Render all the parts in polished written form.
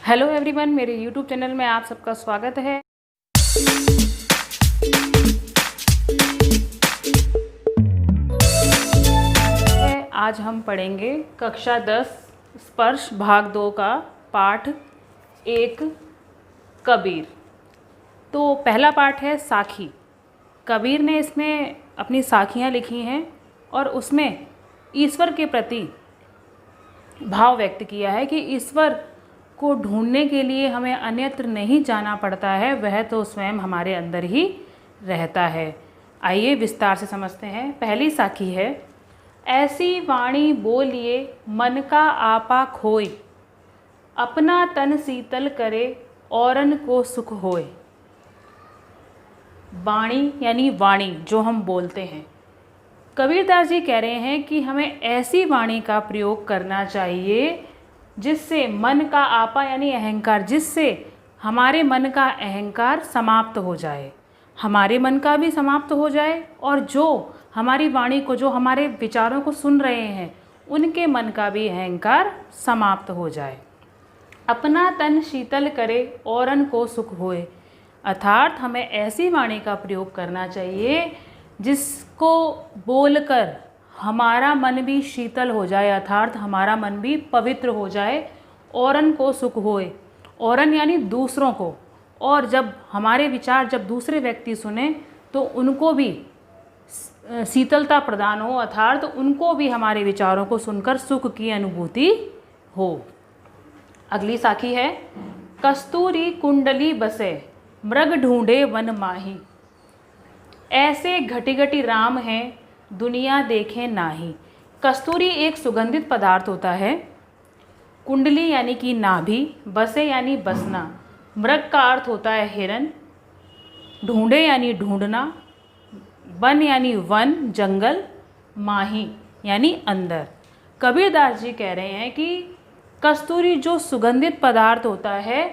Hello everyone, मेरे YouTube channel में आप सबका स्वागत है। आज हम पढ़ेंगे कक्षा 10 स्पर्श भाग 2 का पाठ 1 कबीर। तो पहला पाठ है साखी। कबीर ने इसमें अपनी साखियाँ लिखी हैं और उसमें ईश्वर के प्रति भाव व्यक्त किया है कि ईश्वर को ढूंढने के लिए हमें अन्यत्र नहीं जाना पड़ता है, वह तो स्वयं हमारे अंदर ही रहता है। आइए विस्तार से समझते हैं। पहली साखी है, ऐसी वाणी बोलिए मन का आपा खोए, अपना तन शीतल करे औरन को सुख होए। वाणी यानी वाणी जो हम बोलते हैं। कबीरदास जी कह रहे हैं कि हमें ऐसी वाणी का प्रयोग करना चाहिए जिससे मन का आपा यानी अहंकार, जिससे हमारे मन का अहंकार समाप्त हो जाए, हमारे मन का भी समाप्त हो जाए और जो हमारी वाणी को, जो हमारे विचारों को सुन रहे हैं, उनके मन का भी अहंकार समाप्त हो जाए। अपना तन शीतल करे औरन को सुख होए, अर्थात हमें ऐसी वाणी का प्रयोग करना चाहिए जिसको बोलकर हमारा मन भी शीतल हो जाए, अर्थात हमारा मन भी पवित्र हो जाए। औरन को सुख होए, औरन यानी दूसरों को, और जब हमारे विचार जब दूसरे व्यक्ति सुने तो उनको भी शीतलता प्रदान हो, अर्थात उनको भी हमारे विचारों को सुनकर सुख की अनुभूति हो। अगली साखी है, कस्तूरी कुंडली बसे मृग ढूंढे वन माही, ऐसे घटी घटी राम हैं दुनिया देखे नाही। कस्तूरी एक सुगंधित पदार्थ होता है। कुंडली यानी कि नाभि, बसे यानी बसना, मृग का अर्थ होता है हिरन, ढूंढे यानी ढूंढना, वन यानी वन जंगल, माही यानी अंदर। कबीरदास जी कह रहे हैं कि कस्तूरी जो सुगंधित पदार्थ होता है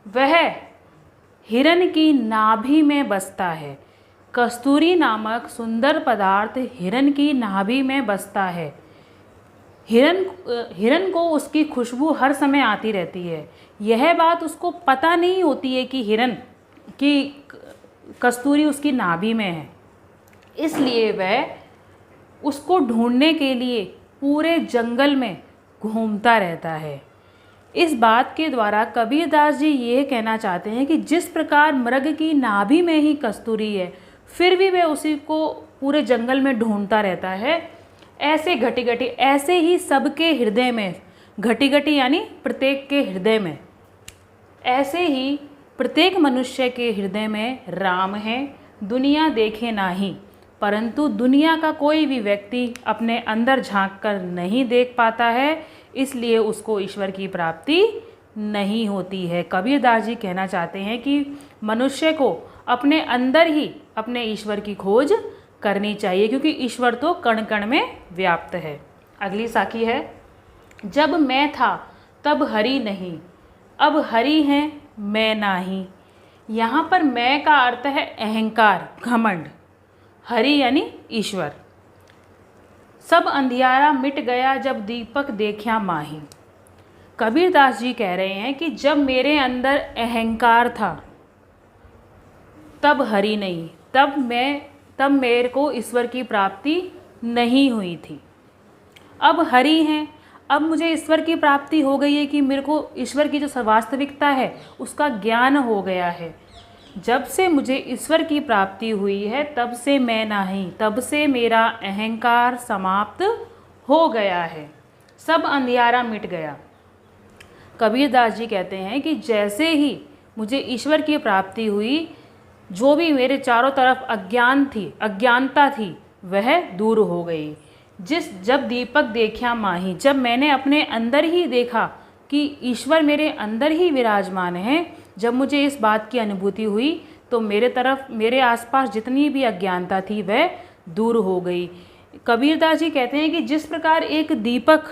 वह हिरन की नाभि में बसता है। कस्तूरी नामक सुंदर पदार्थ हिरन की नाभि में बसता है। हिरन को उसकी खुशबू हर समय आती रहती है। यह बात उसको पता नहीं होती है कि हिरन की कस्तूरी उसकी नाभि में है, इसलिए वह उसको ढूंढने के लिए पूरे जंगल में घूमता रहता है। इस बात के द्वारा कबीरदास जी ये कहना चाहते हैं कि जिस प्रकार मृग की नाभि में ही कस्तूरी है, फिर भी वह उसी को पूरे जंगल में ढूंढता रहता है, ऐसे घटी घटी, ऐसे ही सबके हृदय में, घटी घटी यानी प्रत्येक के हृदय में, ऐसे ही प्रत्येक मनुष्य के हृदय में राम है, दुनिया देखे नाही, परंतु दुनिया का कोई भी व्यक्ति अपने अंदर झांक कर नहीं देख पाता है, इसलिए उसको ईश्वर की प्राप्ति नहीं होती है। कबीरदास जी कहना चाहते हैं कि मनुष्य को अपने अंदर ही अपने ईश्वर की खोज करनी चाहिए, क्योंकि ईश्वर तो कण कण में व्याप्त है। अगली साखी है, जब मैं था तब हरि नहीं, अब हरि हैं मैं नाही। यहाँ पर मैं का अर्थ है अहंकार, घमंड, हरि यानी ईश्वर। सब अंधियारा मिट गया जब दीपक देखा माही। कबीरदास जी कह रहे हैं कि जब मेरे अंदर अहंकार था तब हरि नहीं, तब मेरे को ईश्वर की प्राप्ति नहीं हुई थी। अब हरि हैं, अब मुझे ईश्वर की प्राप्ति हो गई है कि मेरे को ईश्वर की जो वास्तविकता है उसका ज्ञान हो गया है। जब से मुझे ईश्वर की प्राप्ति हुई है तब से मैं नहीं, तब से मेरा अहंकार समाप्त हो गया है, सब अंधियारा मिट गया। कबीरदास जी कहते हैं कि जैसे ही मुझे ईश्वर की प्राप्ति हुई, जो भी मेरे चारों तरफ अज्ञानता थी वह दूर हो गई। जब दीपक देखा माही, जब मैंने अपने अंदर ही देखा कि ईश्वर मेरे अंदर ही विराजमान है, जब मुझे इस बात की अनुभूति हुई तो मेरे आसपास जितनी भी अज्ञानता थी वह दूर हो गई। कबीरदास जी कहते हैं कि जिस प्रकार एक दीपक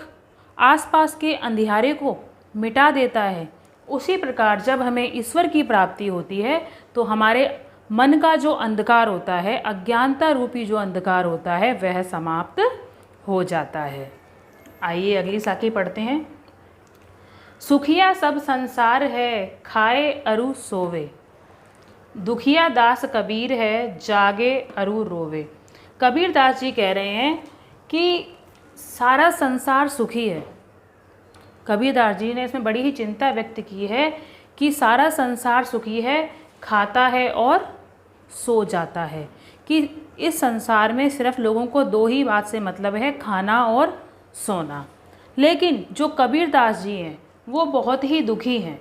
आसपास के अंधियारे को मिटा देता है, उसी प्रकार जब हमें ईश्वर की प्राप्ति होती है तो हमारे मन का जो अंधकार होता है, अज्ञानता रूपी जो अंधकार होता है, वह समाप्त हो जाता है। आइए अगली साखी पढ़ते हैं। सुखिया सब संसार है, खाए अरु सोवे। दुखिया दास कबीर है, जागे अरु रोवे। कबीर दास जी कह रहे हैं कि सारा संसार सुखी है। कबीर दास जी ने इसमें बड़ी ही चिंता व्यक्त की है कि सारा संसार सुखी है, खाता है और सो जाता है, कि इस संसार में सिर्फ लोगों को दो ही बात से मतलब है, खाना और सोना। लेकिन जो कबीर दास जी हैं वो बहुत ही दुखी हैं।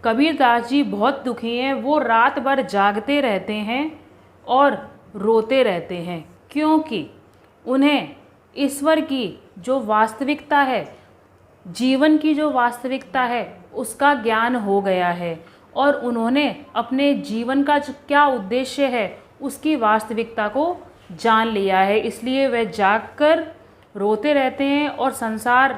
कबीर दास जी बहुत दुखी हैं। वो रात भर जागते रहते हैं और रोते रहते हैं, क्योंकि उन्हें ईश्वर की जो वास्तविकता है, जीवन की जो वास्तविकता है, उसका ज्ञान हो गया है और उन्होंने अपने जीवन का जो क्या उद्देश्य है उसकी वास्तविकता को जान लिया है। इसलिए वह जागकर रोते रहते हैं और संसार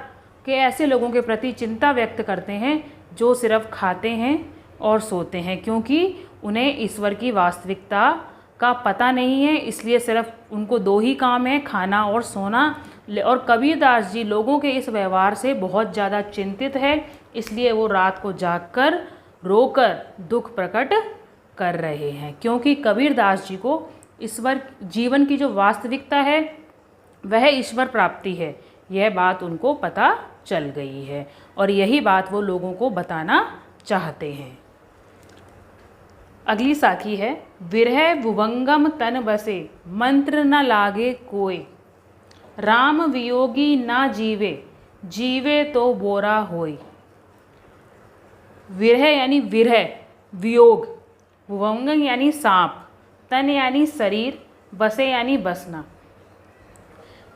के ऐसे लोगों के प्रति चिंता व्यक्त करते हैं जो सिर्फ खाते हैं और सोते हैं, क्योंकि उन्हें ईश्वर की वास्तविकता का पता नहीं है। इसलिए सिर्फ उनको दो ही काम है, खाना और सोना। और कबीर दास जी लोगों के इस व्यवहार से बहुत ज़्यादा चिंतित है, इसलिए वो रात को जागकर रोकर दुख प्रकट कर रहे हैं, क्योंकि कबीर दास जी को ईश्वर जीवन की जो वास्तविकता है वह ईश्वर प्राप्ति है, यह बात उनको पता चल गई है और यही बात वो लोगों को बताना चाहते हैं। अगली साखी है, विरह भुवंगम तन बसे, मंत्र न लागे कोय। राम वियोगी ना जीवे, जीवे तो बोरा होय। विरह यानी विरह, वियोग, भुवंगम यानी सांप, तन यानी शरीर, बसे यानी बसना।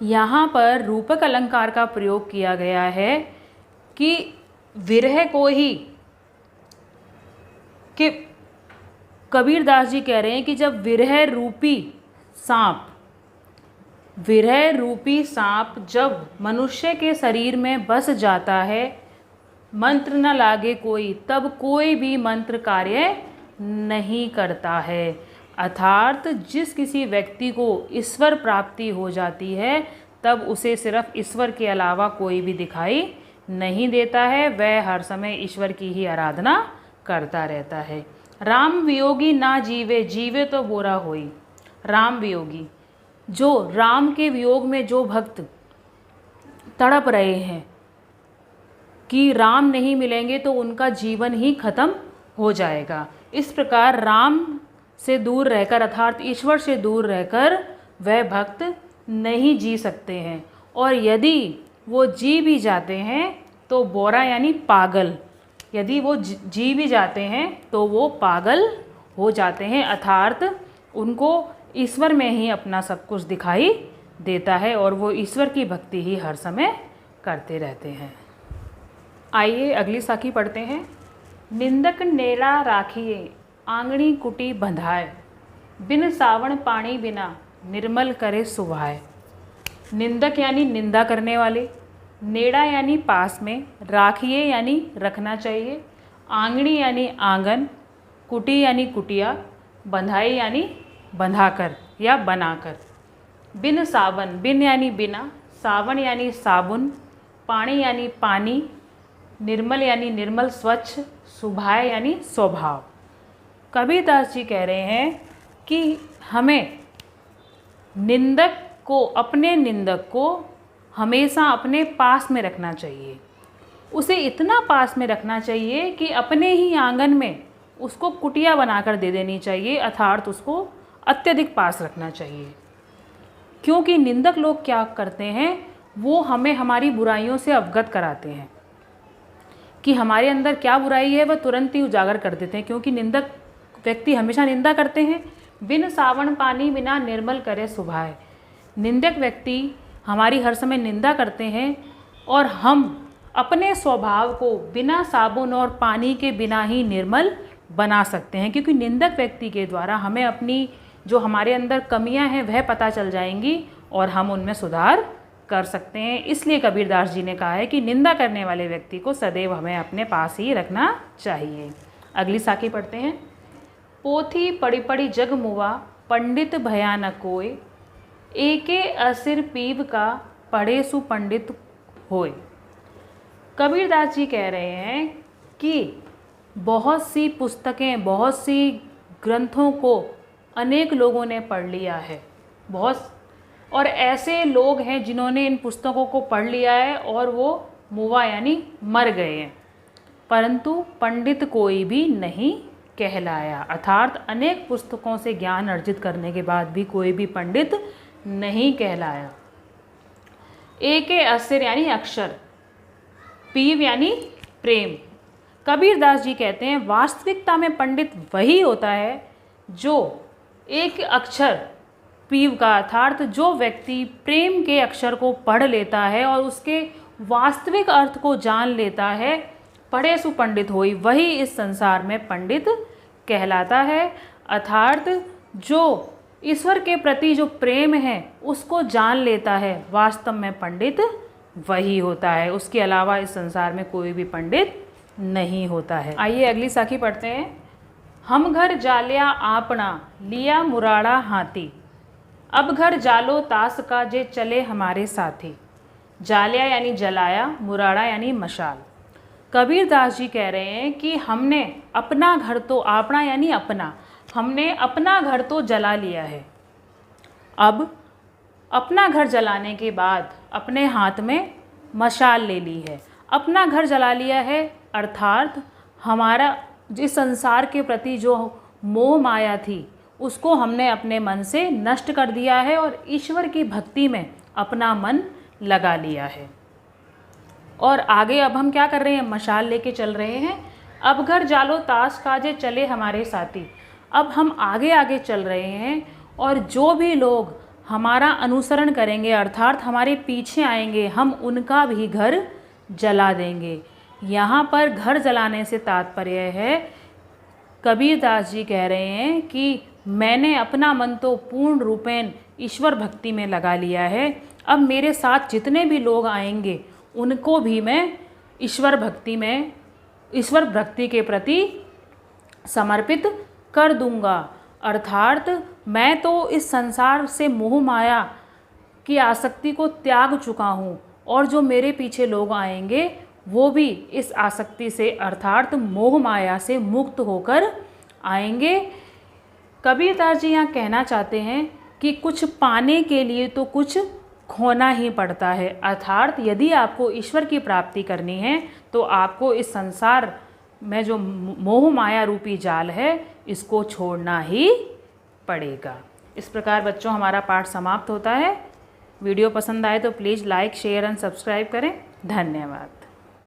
यहाँ पर रूपक अलंकार का प्रयोग किया गया है कि विरह को ही, कि कबीर दास जी कह रहे हैं कि जब विरह रूपी सांप जब मनुष्य के शरीर में बस जाता है, मंत्र न लागे कोई, तब कोई भी मंत्र कार्य नहीं करता है। अर्थात जिस किसी व्यक्ति को ईश्वर प्राप्ति हो जाती है तब उसे सिर्फ ईश्वर के अलावा कोई भी दिखाई नहीं देता है, वह हर समय ईश्वर की ही आराधना करता रहता है। राम वियोगी ना जीवे, जीवे तो बोरा होई। राम वियोगी, जो राम के वियोग में जो भक्त तड़प रहे हैं कि राम नहीं मिलेंगे तो उनका जीवन ही खत्म हो जाएगा, इस प्रकार राम से दूर रहकर अर्थात ईश्वर से दूर रहकर वह भक्त नहीं जी सकते हैं। और यदि वो जी भी जाते हैं तो बोरा यानी पागल, यदि वो जी भी जाते हैं तो वो पागल हो जाते हैं, अर्थात उनको ईश्वर में ही अपना सब कुछ दिखाई देता है और वो ईश्वर की भक्ति ही हर समय करते रहते हैं। आइए अगली साखी पढ़ते हैं। निंदक नेड़ा राखिए, आंगणी कुटी बंधाए। बिन सावण पानी बिना, निर्मल करे सुभाए। निंदक यानी निंदा करने वाले, नेड़ा यानी पास में, राखिए यानी रखना चाहिए, आंगणी यानी आंगन, कुटी यानी कुटिया, बंधाई यानी बंधाकर या बनाकर। बिन सावन, बिन यानी बिना, सावन यानी साबुन, पानी यानी पानी, निर्मल यानी निर्मल स्वच्छ, सुभाए यानी स्वभाव। कबीर दास जी कह रहे हैं कि हमें अपने निंदक को हमेशा अपने पास में रखना चाहिए, उसे इतना पास में रखना चाहिए कि अपने ही आंगन में उसको कुटिया बनाकर दे देनी चाहिए, अर्थात उसको अत्यधिक पास रखना चाहिए। क्योंकि निंदक लोग क्या करते हैं, वो हमें हमारी बुराइयों से अवगत कराते हैं कि हमारे अंदर क्या बुराई है, वह तुरंत ही उजागर कर देते हैं, क्योंकि निंदक व्यक्ति हमेशा निंदा करते हैं। बिन सावन पानी बिना, निर्मल करे सुभाए। निंदक व्यक्ति हमारी हर समय निंदा करते हैं और हम अपने स्वभाव को बिना साबुन और पानी के बिना ही निर्मल बना सकते हैं, क्योंकि निंदक व्यक्ति के द्वारा हमें अपनी जो हमारे अंदर कमियां हैं वह पता चल जाएंगी और हम उनमें सुधार कर सकते हैं। इसलिए कबीरदास जी ने कहा है कि निंदा करने वाले व्यक्ति को सदैव हमें अपने पास ही रखना चाहिए। अगली साखी पढ़ते हैं। पोथी पढ़ी पढ़ी जग मुआ, पंडित भया न कोय। एके असिर पीव का, पढ़े सुपंडित होय। कबीरदास जी कह रहे हैं कि बहुत सी पुस्तकें, बहुत सी ग्रंथों को अनेक लोगों ने पढ़ लिया है, और ऐसे लोग हैं जिन्होंने इन पुस्तकों को पढ़ लिया है और वो मुवा यानी मर गए हैं, परंतु पंडित कोई भी नहीं कहलाया। अर्थात अनेक पुस्तकों से ज्ञान अर्जित करने के बाद भी कोई भी पंडित नहीं कहलाया। एके अस्सिर यानी अक्षर, पीव यानी प्रेम। कबीरदास जी कहते हैं वास्तविकता में पंडित वही होता है जो एक अक्षर पीव का, अर्थात जो व्यक्ति प्रेम के अक्षर को पढ़ लेता है और उसके वास्तविक अर्थ को जान लेता है, पढ़े सु पंडित होई, वही इस संसार में पंडित कहलाता है। अर्थात जो ईश्वर के प्रति जो प्रेम है उसको जान लेता है, वास्तव में पंडित वही होता है। उसके अलावा इस संसार में कोई भी पंडित नहीं होता है। आइए अगली साखी पढ़ते हैं। हम घर जालिया आपना लिया मुराड़ा हाथी, अब घर जालो तास का जे चले हमारे साथी। जालिया यानी जलाया, मुराड़ा यानी मशाल। कबीरदास जी कह रहे हैं कि हमने अपना घर तो, आपना यानी अपना, हमने अपना घर तो जला लिया है। अब अपना घर जलाने के बाद अपने हाथ में मशाल ले ली है। अपना घर जला लिया है अर्थात हमारा जिस संसार के प्रति जो मोह माया थी उसको हमने अपने मन से नष्ट कर दिया है और ईश्वर की भक्ति में अपना मन लगा लिया है। और आगे अब हम क्या कर रहे हैं, मशाल लेके चल रहे हैं। अब घर जालो ताश काजे चले हमारे साथी। अब हम आगे आगे चल रहे हैं और जो भी लोग हमारा अनुसरण करेंगे अर्थात हमारे पीछे आएंगे, हम उनका भी घर जला देंगे। यहाँ पर घर जलाने से तात्पर्य है, कबीरदास जी कह रहे हैं कि मैंने अपना मन तो पूर्ण रूपेण ईश्वर भक्ति में लगा लिया है, अब मेरे साथ जितने भी लोग आएंगे उनको भी मैं ईश्वर भक्ति के प्रति समर्पित कर दूंगा। अर्थात मैं तो इस संसार से मोह माया की आसक्ति को त्याग चुका हूँ और जो मेरे पीछे लोग आएंगे वो भी इस आसक्ति से अर्थात मोह माया से मुक्त होकर आएंगे। कबीरदास जी यहाँ कहना चाहते हैं कि कुछ पाने के लिए तो कुछ खोना ही पड़ता है। अर्थात यदि आपको ईश्वर की प्राप्ति करनी है तो आपको इस संसार में जो मोह माया रूपी जाल है इसको छोड़ना ही पड़ेगा। इस प्रकार बच्चों हमारा पाठ समाप्त होता है। वीडियो पसंद आए तो please like, share and subscribe करें। धन्यवाद।